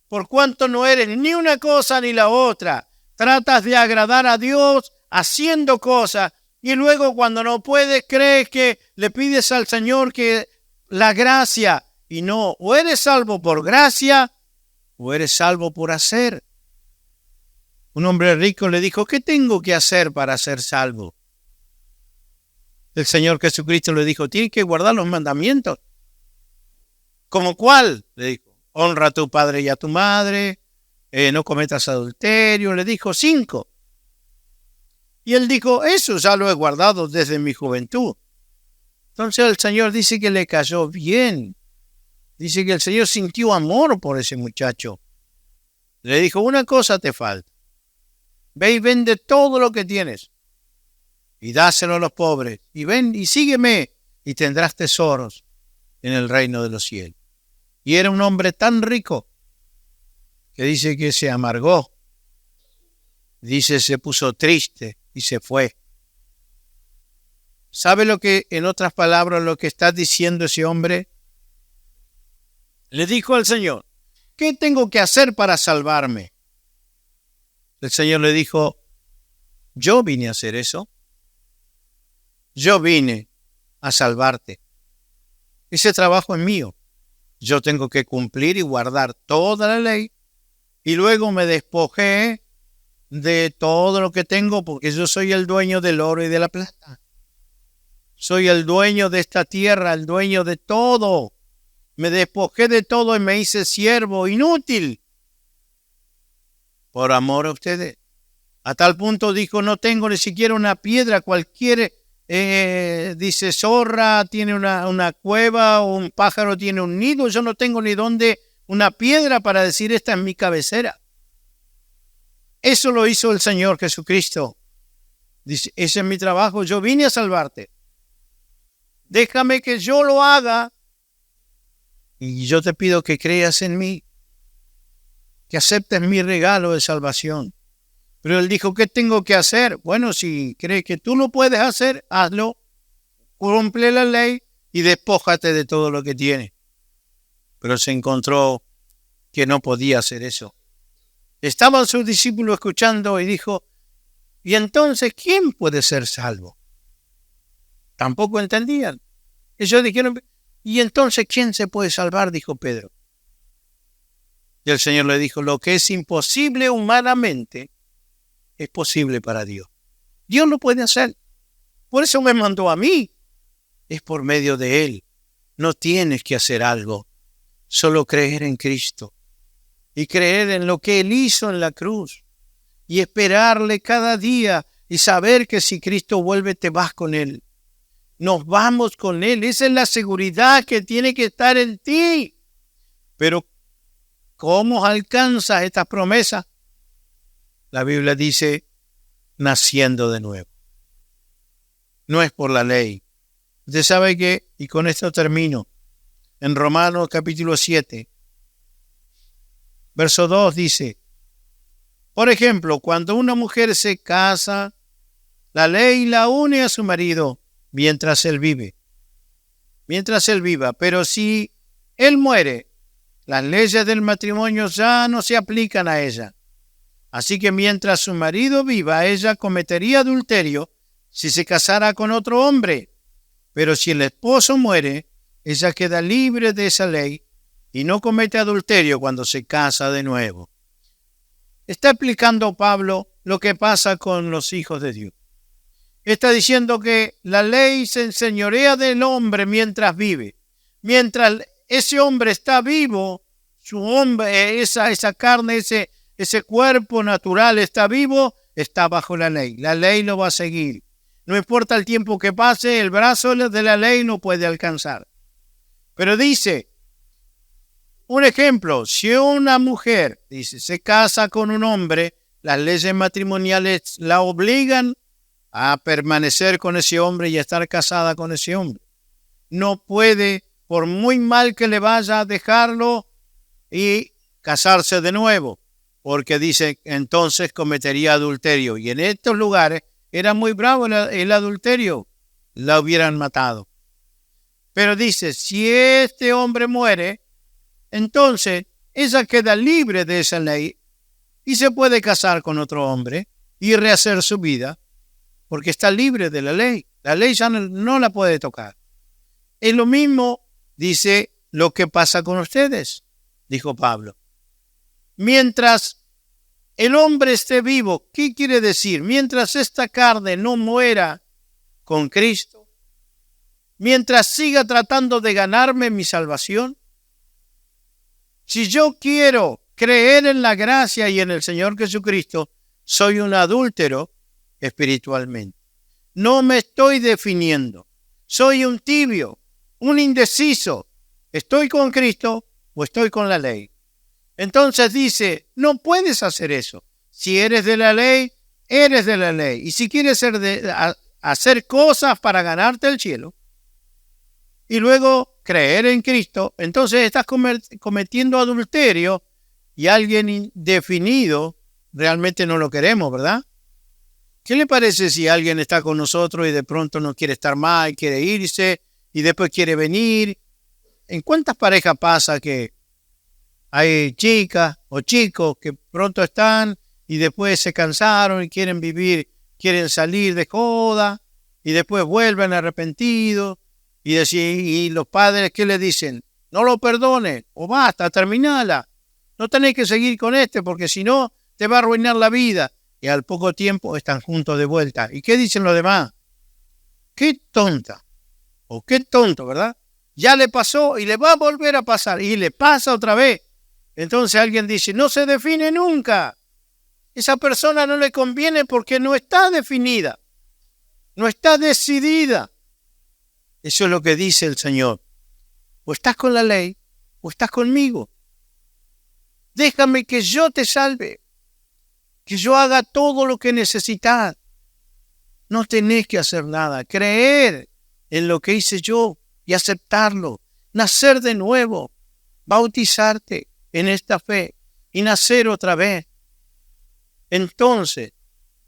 por cuanto no eres ni una cosa ni la otra, tratas de agradar a Dios haciendo cosas y luego cuando no puedes crees que le pides al Señor que la gracia y no, o eres salvo por gracia o eres salvo por hacer. Un hombre rico le dijo, ¿qué tengo que hacer para ser salvo? El Señor Jesucristo le dijo, tienes que guardar los mandamientos. ¿Cómo cuál? Le dijo, honra a tu padre y a tu madre, no cometas adulterio. Le dijo 5. Y él dijo, eso ya lo he guardado desde mi juventud. Entonces el Señor dice que le cayó bien. Dice que el Señor sintió amor por ese muchacho. Le dijo, una cosa te falta. Ve y vende todo lo que tienes y dáselo a los pobres. Y ven y sígueme y tendrás tesoros en el reino de los cielos. Y era un hombre tan rico que dice que se amargó. Dice, se puso triste y se fue. ¿Sabe lo que, en otras palabras, lo que está diciendo ese hombre? Le dijo al Señor, ¿qué tengo que hacer para salvarme? El Señor le dijo, yo vine a hacer eso. Yo vine a salvarte. Ese trabajo es mío. Yo tengo que cumplir y guardar toda la ley. Y luego me despojé de todo lo que tengo porque yo soy el dueño del oro y de la plata. Soy el dueño de esta tierra, el dueño de todo. Me despojé de todo y me hice siervo inútil por amor a ustedes. A tal punto dijo, no tengo ni siquiera una piedra, cualquier, dice, zorra tiene una cueva o un pájaro tiene un nido. Yo no tengo ni dónde una piedra para decir esta es mi cabecera. Eso lo hizo el Señor Jesucristo. Dice, ese es mi trabajo, yo vine a salvarte. Déjame que yo lo haga y yo te pido que creas en mí, que aceptes mi regalo de salvación. Pero él dijo, ¿qué tengo que hacer? Bueno, si crees que tú lo puedes hacer, hazlo, cumple la ley y despójate de todo lo que tienes. Pero se encontró que no podía hacer eso. Estaban sus discípulos escuchando y dijo, ¿y entonces quién puede ser salvo? Tampoco entendían. Ellos dijeron, ¿y entonces quién se puede salvar? Dijo Pedro. Y el Señor le dijo, lo que es imposible humanamente es posible para Dios. Dios lo puede hacer. Por eso me mandó a mí. Es por medio de Él. No tienes que hacer algo. Solo creer en Cristo. Y creer en lo que Él hizo en la cruz. Y esperarle cada día. Y saber que si Cristo vuelve te vas con Él. Nos vamos con Él. Esa es la seguridad que tiene que estar en ti. Pero ¿cómo alcanzas estas promesas? La Biblia dice, naciendo de nuevo. No es por la ley. Usted sabe que, y con esto termino, en Romanos capítulo 7, verso 2 dice, por ejemplo, cuando una mujer se casa, la ley la une a su marido mientras él vive. Mientras él viva. Pero si él muere, las leyes del matrimonio ya no se aplican a ella. Así que mientras su marido viva, ella cometería adulterio si se casara con otro hombre. Pero si el esposo muere, ella queda libre de esa ley y no comete adulterio cuando se casa de nuevo. Está explicando Pablo lo que pasa con los hijos de Dios. Está diciendo que la ley se enseñorea del hombre mientras vive. Mientras ese hombre está vivo, su hombre, esa carne, ese cuerpo natural está vivo, está bajo la ley. La ley lo va a seguir. No importa el tiempo que pase, el brazo de la ley no puede alcanzar. Pero dice, un ejemplo, si una mujer, dice, se casa con un hombre, las leyes matrimoniales la obligan a permanecer con ese hombre y a estar casada con ese hombre. No puede, por muy mal que le vaya, a dejarlo y casarse de nuevo, porque dice, entonces cometería adulterio. Y en estos lugares era muy bravo el adulterio, la hubieran matado. Pero dice, si este hombre muere, entonces ella queda libre de esa ley y se puede casar con otro hombre y rehacer su vida, porque está libre de la ley. La ley ya no la puede tocar. Es lo mismo, dice, lo que pasa con ustedes, dijo Pablo. Mientras el hombre esté vivo, ¿qué quiere decir? Mientras esta carne no muera con Cristo, mientras siga tratando de ganarme mi salvación, si yo quiero creer en la gracia y en el Señor Jesucristo, soy un adúltero espiritualmente. No me estoy definiendo. Soy un tibio, un indeciso. ¿Estoy con Cristo o estoy con la ley? Entonces dice, no puedes hacer eso. Si eres de la ley, eres de la ley. Y si quieres hacer cosas para ganarte el cielo y luego creer en Cristo, entonces estás cometiendo adulterio y alguien indefinido realmente no lo queremos, ¿verdad? ¿Qué le parece si alguien está con nosotros y de pronto no quiere estar más y quiere irse y después quiere venir? ¿En cuántas parejas pasa que hay chicas o chicos que pronto están y después se cansaron y quieren vivir, quieren salir de joda y después vuelven arrepentidos y los padres, ¿qué le dicen? No lo perdones o basta, terminala. No tenés que seguir con porque si no te va a arruinar la vida. Y al poco tiempo están juntos de vuelta. ¿Y qué dicen los demás? Qué tonta o qué tonto, ¿verdad? Ya le pasó y le va a volver a pasar y le pasa otra vez. Entonces alguien dice, no se define nunca. Esa persona no le conviene porque no está definida, no está decidida. Eso es lo que dice el Señor. O estás con la ley o estás conmigo. Déjame que yo te salve, que yo haga todo lo que necesitas. No tenés que hacer nada. Creer en lo que hice yo y aceptarlo. Nacer de nuevo. Bautizarte en esta fe y nacer otra vez. Entonces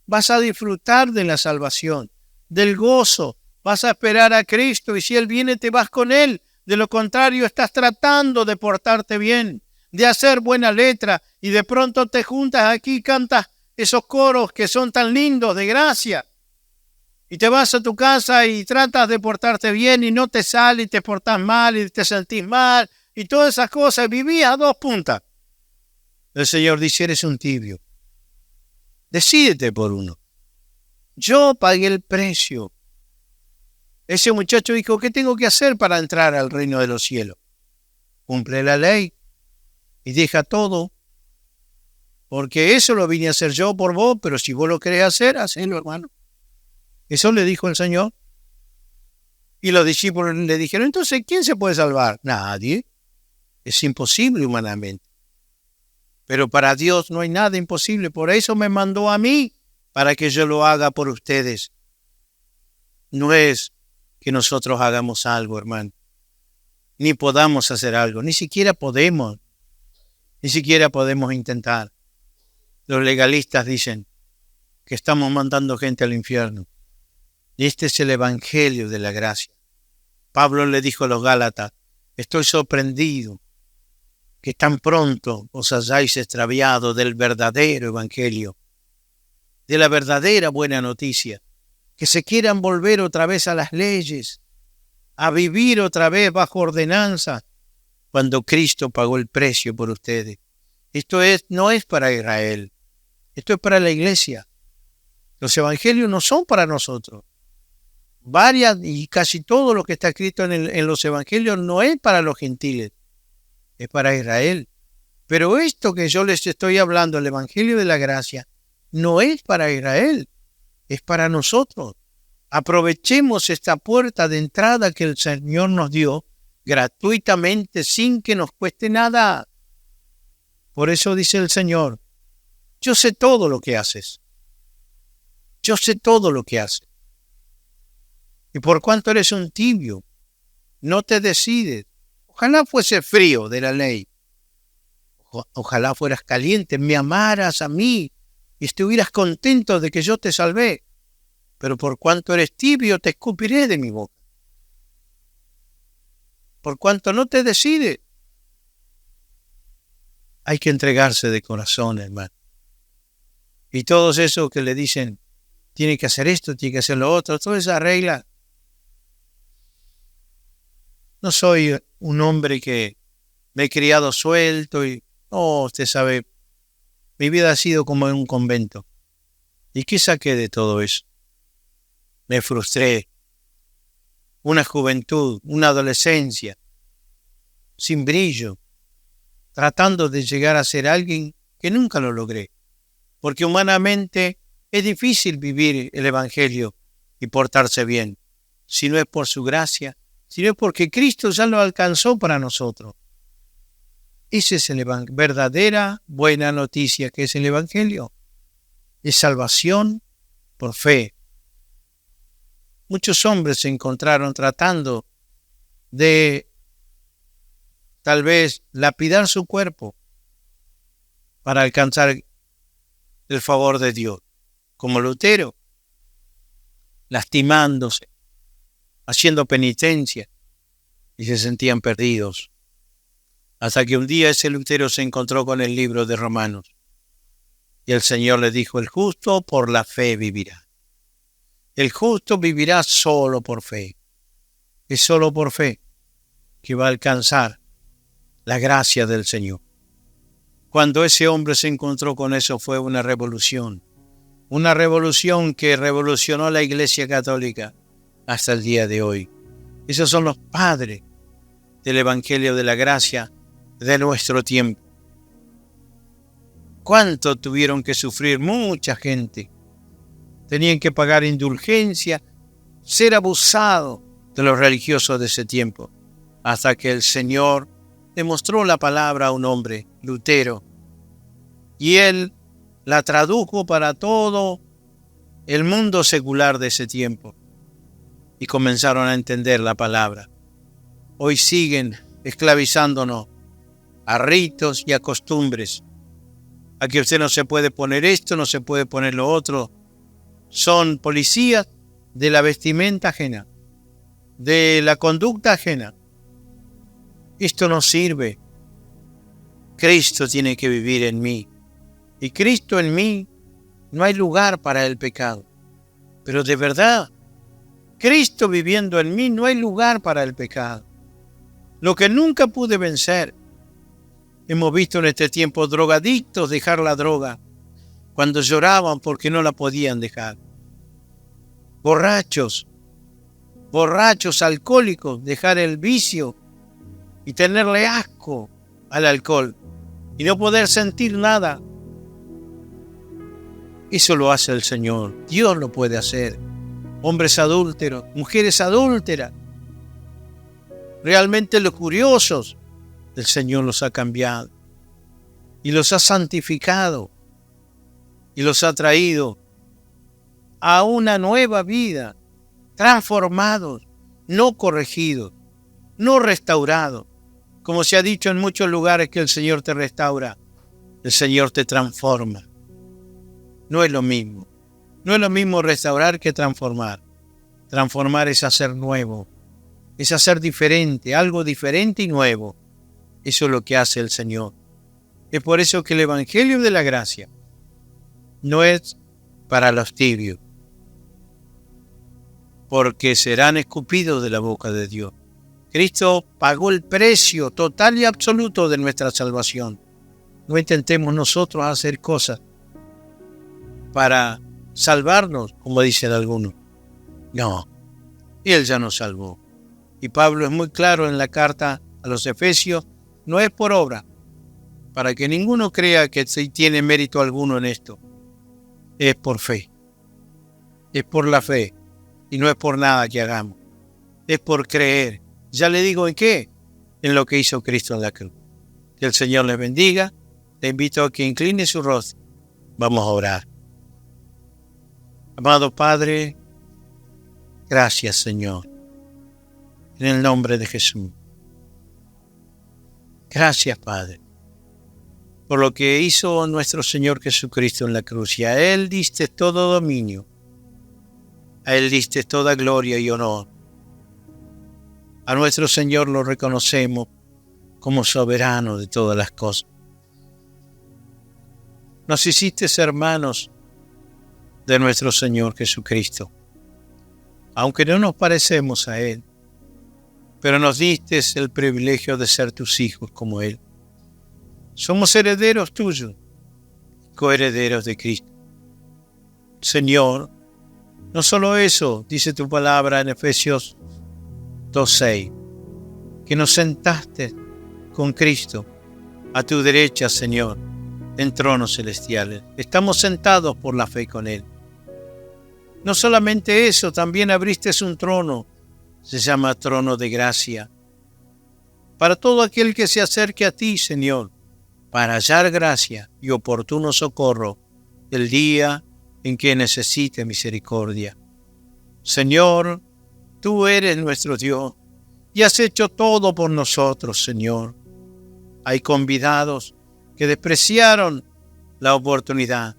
vas a disfrutar de la salvación, del gozo. Vas a esperar a Cristo y si Él viene te vas con Él. De lo contrario estás tratando de portarte bien, de hacer buena letra y de pronto te juntas aquí y cantas esos coros que son tan lindos de gracia. Y te vas a tu casa y tratas de portarte bien y no te sale y te portas mal y te sentís mal y todas esas cosas. Vivías a dos puntas. El Señor dice, eres un tibio. Decídete por uno. Yo pagué el precio. Ese muchacho dijo, ¿qué tengo que hacer para entrar al reino de los cielos? Cumple la ley y deja todo. Porque eso lo vine a hacer yo por vos, pero si vos lo querés hacer, hacelo, hermano. Eso le dijo el Señor. Y los discípulos le dijeron, entonces, ¿quién se puede salvar? Nadie. Es imposible humanamente. Pero para Dios no hay nada imposible. Por eso me mandó a mí, para que yo lo haga por ustedes. No es que nosotros hagamos algo, hermano. Ni podamos hacer algo. Ni siquiera podemos. Ni siquiera podemos intentar. Los legalistas dicen que estamos mandando gente al infierno. Y este es el evangelio de la gracia. Pablo le dijo a los Gálatas, estoy sorprendido que tan pronto os hayáis extraviado del verdadero evangelio, de la verdadera buena noticia, que se quieran volver otra vez a las leyes, a vivir otra vez bajo ordenanza, cuando Cristo pagó el precio por ustedes. Esto no es para Israel, esto es para la iglesia. Los evangelios no son para nosotros. Varias y casi todo lo que está escrito en los evangelios no es para los gentiles, es para Israel. Pero esto que yo les estoy hablando, el evangelio de la gracia, no es para Israel, es para nosotros. Aprovechemos esta puerta de entrada que el Señor nos dio gratuitamente sin que nos cueste nada. Por eso dice el Señor, yo sé todo lo que haces. Yo sé todo lo que haces. Y por cuanto eres un tibio, no te decides. Ojalá fuese frío de la ley. Ojalá fueras caliente, me amaras a mí y estuvieras contento de que yo te salvé. Pero por cuanto eres tibio, te escupiré de mi boca. Por cuanto no te decides, hay que entregarse de corazón, hermano. Y todos esos que le dicen, tiene que hacer esto, tiene que hacer lo otro, toda esa regla. No soy un hombre que me he criado suelto y, usted sabe, mi vida ha sido como en un convento. ¿Y qué saqué de todo eso? Me frustré. Una juventud, una adolescencia, sin brillo, tratando de llegar a ser alguien que nunca lo logré. Porque humanamente es difícil vivir el evangelio y portarse bien, si no es por su gracia, si no es porque Cristo ya lo alcanzó para nosotros. Esa es la verdadera buena noticia que es el evangelio. Es salvación por fe. Muchos hombres se encontraron tratando de tal vez lapidar su cuerpo para alcanzar el favor de Dios, como Lutero, lastimándose, haciendo penitencia, y se sentían perdidos. Hasta que un día ese Lutero se encontró con el libro de Romanos, y el Señor le dijo, el justo por la fe vivirá. El justo vivirá solo por fe. Es solo por fe que va a alcanzar la gracia del Señor. Cuando ese hombre se encontró con eso fue una revolución que revolucionó la Iglesia Católica hasta el día de hoy. Esos son los padres del Evangelio de la Gracia de nuestro tiempo. ¿Cuánto tuvieron que sufrir? Mucha gente. Tenían que pagar indulgencia, ser abusado de los religiosos de ese tiempo, hasta que el Señor demostró la palabra a un hombre, Lutero, y él la tradujo para todo el mundo secular de ese tiempo, y comenzaron a entender la palabra. Hoy siguen esclavizándonos a ritos y a costumbres, a que usted no se puede poner esto, no se puede poner lo otro. Son policías de la vestimenta ajena, de la conducta ajena. Esto no sirve. Cristo tiene que vivir en mí. Y Cristo en mí, no hay lugar para el pecado. Pero de verdad, Cristo viviendo en mí, no hay lugar para el pecado. Lo que nunca pude vencer. Hemos visto en este tiempo drogadictos dejar la droga cuando lloraban porque no la podían dejar. Borrachos alcohólicos, dejar el vicio y tenerle asco al alcohol y no poder sentir nada. Eso lo hace el Señor. Dios lo puede hacer. Hombres adúlteros, mujeres adúlteras, realmente lujuriosos, el Señor los ha cambiado y los ha santificado y los ha traído a una nueva vida, transformados, no corregidos, no restaurados. Como se ha dicho en muchos lugares que el Señor te restaura, el Señor te transforma. No es lo mismo. No es lo mismo restaurar que transformar. Transformar es hacer nuevo, es hacer diferente, algo diferente y nuevo. Eso es lo que hace el Señor. Es por eso que el Evangelio de la gracia no es para los tibios, porque serán escupidos de la boca de Dios. Cristo pagó el precio total y absoluto de nuestra salvación. No intentemos nosotros hacer cosas para salvarnos, como dicen algunos. No, Él ya nos salvó. Y Pablo es muy claro en la carta a los Efesios, no es por obra, para que ninguno crea que tiene mérito alguno en esto. Es por fe. Es por la fe. Y no es por nada que hagamos. Es por creer. Ya le digo en qué. En lo que hizo Cristo en la cruz. Que el Señor les bendiga. Te invito a que incline su rostro. Vamos a orar. Amado Padre, gracias, Señor. En el nombre de Jesús. Gracias, Padre, por lo que hizo nuestro Señor Jesucristo en la cruz. Y a Él diste todo dominio. A Él diste toda gloria y honor. A nuestro Señor lo reconocemos como soberano de todas las cosas. Nos hiciste hermanos de nuestro Señor Jesucristo. Aunque no nos parecemos a Él, pero nos diste el privilegio de ser tus hijos como Él. Somos herederos tuyos, coherederos de Cristo. Señor, no solo eso, dice tu palabra en Efesios 2:6, que nos sentaste con Cristo a tu derecha, Señor, en tronos celestiales. Estamos sentados por la fe con Él. No solamente eso, también abriste un trono, se llama trono de gracia, para todo aquel que se acerque a ti, Señor, para hallar gracia y oportuno socorro el día en que necesite misericordia. Señor, tú eres nuestro Dios y has hecho todo por nosotros, Señor. Hay convidados que despreciaron la oportunidad,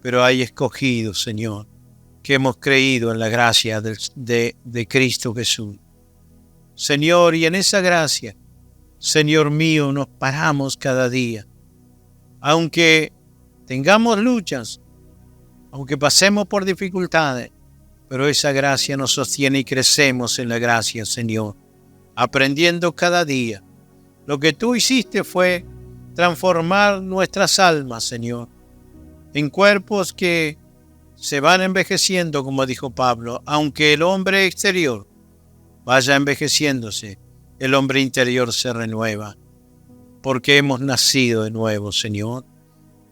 pero hay escogidos, Señor, que hemos creído en la gracia de Cristo Jesús. Señor, y en esa gracia, Señor mío, nos paramos cada día. Aunque tengamos luchas, aunque pasemos por dificultades, pero esa gracia nos sostiene y crecemos en la gracia, Señor, aprendiendo cada día. Lo que tú hiciste fue transformar nuestras almas, Señor, en cuerpos que se van envejeciendo, como dijo Pablo. Aunque el hombre exterior vaya envejeciéndose, el hombre interior se renueva, porque hemos nacido de nuevo, Señor,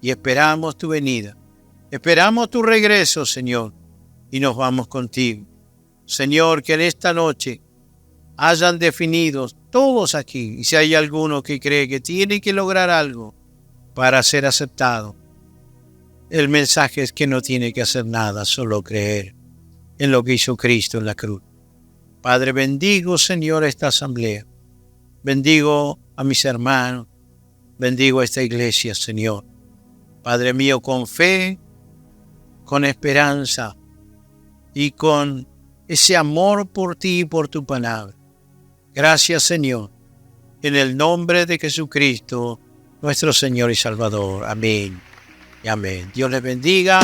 y esperamos tu venida. Esperamos tu regreso, Señor, y nos vamos contigo. Señor, que en esta noche hayan definido todos aquí, y si hay alguno que cree que tiene que lograr algo para ser aceptado, el mensaje es que no tiene que hacer nada, solo creer en lo que hizo Cristo en la cruz. Padre, bendigo, Señor, esta asamblea. Bendigo a mis hermanos. Bendigo a esta iglesia, Señor. Padre mío, con fe, con esperanza y con ese amor por ti y por tu palabra. Gracias, Señor, en el nombre de Jesucristo, nuestro Señor y Salvador. Amén y amén. Dios les bendiga.